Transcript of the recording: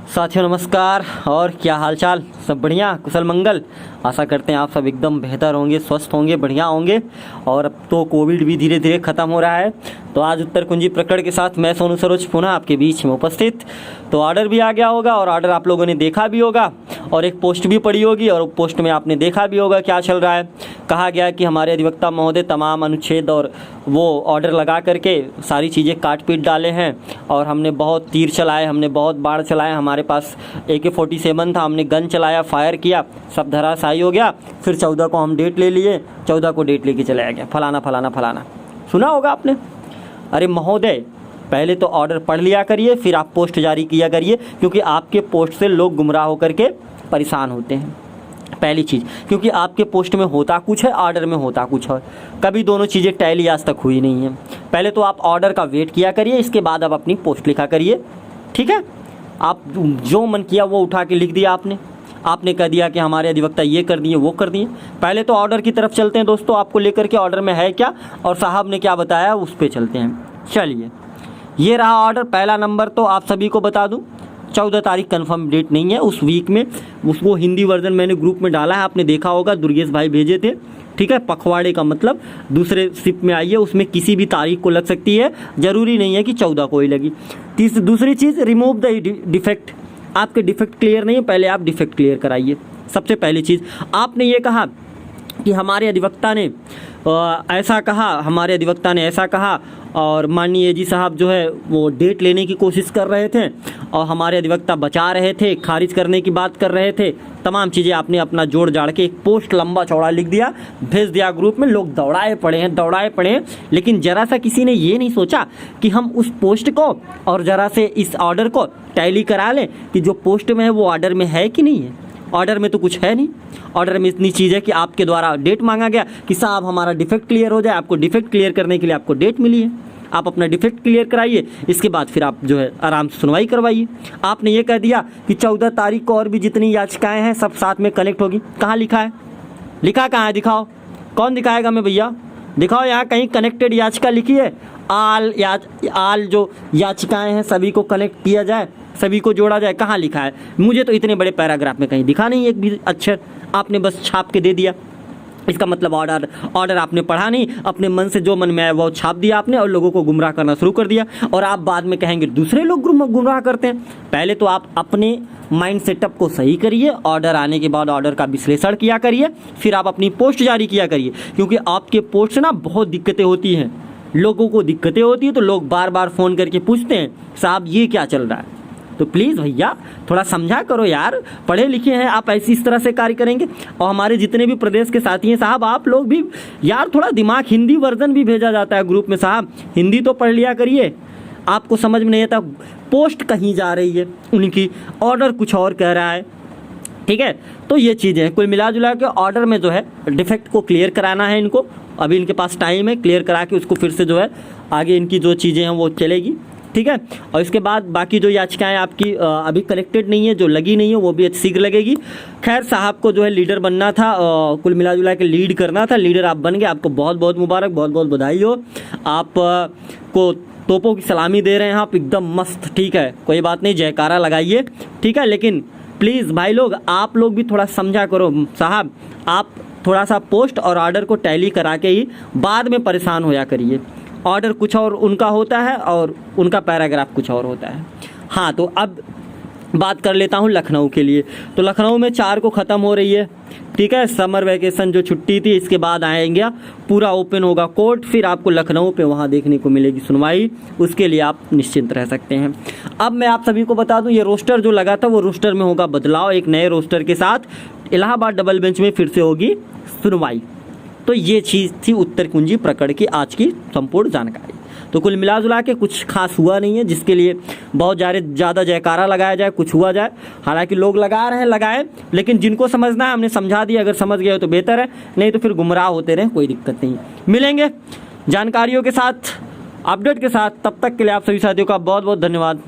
साथियों नमस्कार। और क्या हालचाल, सब बढ़िया, कुशल मंगल। आशा करते हैं आप सब एकदम बेहतर होंगे, स्वस्थ होंगे, बढ़िया होंगे। और अब तो कोविड भी धीरे धीरे ख़त्म हो रहा है। तो आज उत्तर कुंजी प्रकरण के साथ मैं सोनू सरोज पुनः आपके बीच में उपस्थित। तो ऑर्डर भी आ गया होगा और ऑर्डर आप लोगों ने देखा भी होगा और एक पोस्ट भी पड़ी होगी और पोस्ट में आपने देखा भी होगा क्या चल रहा है। कहा गया कि हमारे अधिवक्ता महोदय तमाम अनुच्छेद और वो ऑर्डर लगा करके सारी चीज़ें काट पीट डाले हैं और हमने बहुत तीर चलाए, हमने बहुत बाढ़ चलाए, हमारे पास AK-47 था, हमने गन चलाया, फायर किया, सब धराशायी हो गया। फिर 14 को हम डेट ले लिए, 14 को डेट लेके चलाया गया, फलाना फलाना फलाना। सुना होगा आपने। अरे महोदय, पहले तो ऑर्डर पढ़ लिया करिए, फिर आप पोस्ट जारी किया करिए, क्योंकि आपके पोस्ट से लोग गुमराह होकर के परेशान होते हैं। पहली चीज़, क्योंकि आपके पोस्ट में होता कुछ है, ऑर्डर में होता कुछ है। कभी दोनों चीज़ें टैली आज तक हुई नहीं है। पहले तो आप ऑर्डर का वेट किया करिए, इसके बाद आप अपनी पोस्ट लिखा करिए, ठीक है। आप जो मन किया वो उठा के लिख दिया आपने कह दिया कि हमारे अधिवक्ता ये कर दिए, वो कर दिए। पहले तो ऑर्डर की तरफ चलते हैं दोस्तों, आपको लेकर के ऑर्डर में है क्या और साहब ने क्या बताया उस पर चलते हैं। चलिए, ये रहा ऑर्डर। पहला नंबर तो आप सभी को बता दूं, 14 तारीख कंफर्म डेट नहीं है, उस वीक में उसको हिंदी वर्जन मैंने ग्रुप में डाला है, आपने देखा होगा, दुर्गेश भाई भेजे थे, ठीक है। पखवाड़े का मतलब दूसरे शिप में आई है, उसमें किसी भी तारीख को लग सकती है, ज़रूरी नहीं है कि 14 को ही लगी। दूसरी चीज़, रिमूव द डिफेक्ट। आपके डिफेक्ट क्लियर नहीं है, पहले आप डिफेक्ट क्लियर कराइए। सबसे पहली चीज़, आपने ये कहा कि हमारे अधिवक्ता ने ऐसा कहा, हमारे अधिवक्ता ने ऐसा कहा और माननीय जी साहब जो है वो डेट लेने की कोशिश कर रहे थे और हमारे अधिवक्ता बचा रहे थे, खारिज करने की बात कर रहे थे। तमाम चीज़ें आपने अपना जोड़ जाड़ के एक पोस्ट लंबा चौड़ा लिख दिया, भेज दिया ग्रुप में। लोग दौड़ाए पड़े हैं, लेकिन ज़रा सा किसी ने ये नहीं सोचा कि हम उस पोस्ट को और ज़रा से इस ऑर्डर को टैली करा लें कि जो पोस्ट में है वो ऑर्डर में है कि नहीं है। ऑर्डर में तो कुछ है नहीं। ऑर्डर में इतनी चीज़ है कि आपके द्वारा डेट मांगा गया कि साहब हमारा डिफेक्ट क्लियर हो जाए। आपको डिफेक्ट क्लियर करने के लिए आपको डेट मिली है, आप अपना डिफेक्ट क्लियर कराइए, इसके बाद फिर आप जो है आराम से सुनवाई करवाइए। आपने ये कह दिया कि 14 तारीख को और भी जितनी याचिकाएं हैं सब साथ में कनेक्ट होगी। कहाँ लिखा है? लिखा कहाँ है? दिखाओ। कौन दिखाएगा? मैं भैया दिखाओ, यहाँ कहीं कनेक्टेड याचिका लिखी है? आल जो याचिकाएं हैं सभी को कनेक्ट किया जाए, सभी को जोड़ा जाए, कहाँ लिखा है? मुझे तो इतने बड़े पैराग्राफ में कहीं दिखा नहीं एक भी अक्षर। आपने बस छाप के दे दिया। इसका मतलब ऑर्डर आपने पढ़ा नहीं, अपने मन से जो मन में आया वो छाप दिया आपने और लोगों को गुमराह करना शुरू कर दिया। और आप बाद में कहेंगे दूसरे लोग गुमराह करते हैं। पहले तो आप अपने माइंड सेटअप को सही करिए, ऑर्डर आने के बाद ऑर्डर का विश्लेषण किया करिए, फिर आप अपनी पोस्ट जारी किया करिए। क्योंकि आपके पोस्ट से ना बहुत दिक्कतें होती हैं, लोगों को दिक्कतें होती है, तो लोग बार बार फ़ोन करके पूछते हैं साहब ये क्या चल रहा है। तो प्लीज़ भैया थोड़ा समझा करो यार, पढ़े लिखे हैं आप, ऐसी इस तरह से कार्य करेंगे। और हमारे जितने भी प्रदेश के साथी हैं साहब, आप लोग भी यार थोड़ा दिमाग, हिंदी वर्जन भी भेजा जाता है ग्रुप में, साहब हिंदी तो पढ़ लिया करिए। आपको समझ में नहीं आता, पोस्ट कहीं जा रही है उनकी, ऑर्डर कुछ और कह रहा है, ठीक है। तो ये चीज़ें हैं। कुल मिला जुला के ऑर्डर में जो है डिफेक्ट को क्लियर कराना है इनको। अभी इनके पास टाइम है, क्लियर करा के उसको फिर से जो है आगे इनकी जो चीज़ें हैं वो चलेगी, ठीक है। और इसके बाद बाकी जो याचिकाएं आपकी अभी कलेक्टेड नहीं है, जो लगी नहीं है, वो भी शीघ्र लगेगी। खैर, साहब को जो है लीडर बनना था, कुल मिला जुला के लीड करना था, लीडर आप बन गए, आपको बहुत बहुत मुबारक, बहुत बहुत बधाई हो। आप को तोपों की सलामी दे रहे हैं आप, एकदम मस्त, ठीक है, कोई बात नहीं, जयकारा लगाइए, ठीक है। लेकिन प्लीज़ भाई लोग, आप लोग भी थोड़ा समझा करो साहब, आप थोड़ा सा पोस्ट और ऑर्डर को टैली करा के ही बाद में परेशान होया करिए। ऑर्डर कुछ और उनका होता है और उनका पैराग्राफ कुछ और होता है। हाँ, तो अब बात कर लेता हूँ लखनऊ के लिए। तो लखनऊ में 4 को ख़त्म हो रही है, ठीक है। समर वैकेशन जो छुट्टी थी, इसके बाद आएंगे, पूरा ओपन होगा कोर्ट, फिर आपको लखनऊ पे वहाँ देखने को मिलेगी सुनवाई, उसके लिए आप निश्चिंत रह सकते हैं। अब मैं आप सभी को बता दूँ, ये रोस्टर जो लगा था वो रोस्टर में होगा बदलाव, एक नए रोस्टर के साथ इलाहाबाद डबल बेंच में फिर से होगी सुनवाई। तो ये चीज़ थी उत्तर कुंजी प्रकरण की आज की संपूर्ण जानकारी। तो कुल मिला जुला के कुछ खास हुआ नहीं है जिसके लिए बहुत ज़्यादा जयकारा लगाया जाए, कुछ हुआ जाए। हालांकि लोग लगा रहे हैं, लगाए, लेकिन जिनको समझना है हमने समझा दिया। अगर समझ गए हो तो बेहतर है, नहीं तो फिर गुमराह होते रहें, कोई दिक्कत नहीं। मिलेंगे जानकारियों के साथ, अपडेट के साथ, तब तक के लिए आप सभी साथियों का बहुत बहुत धन्यवाद।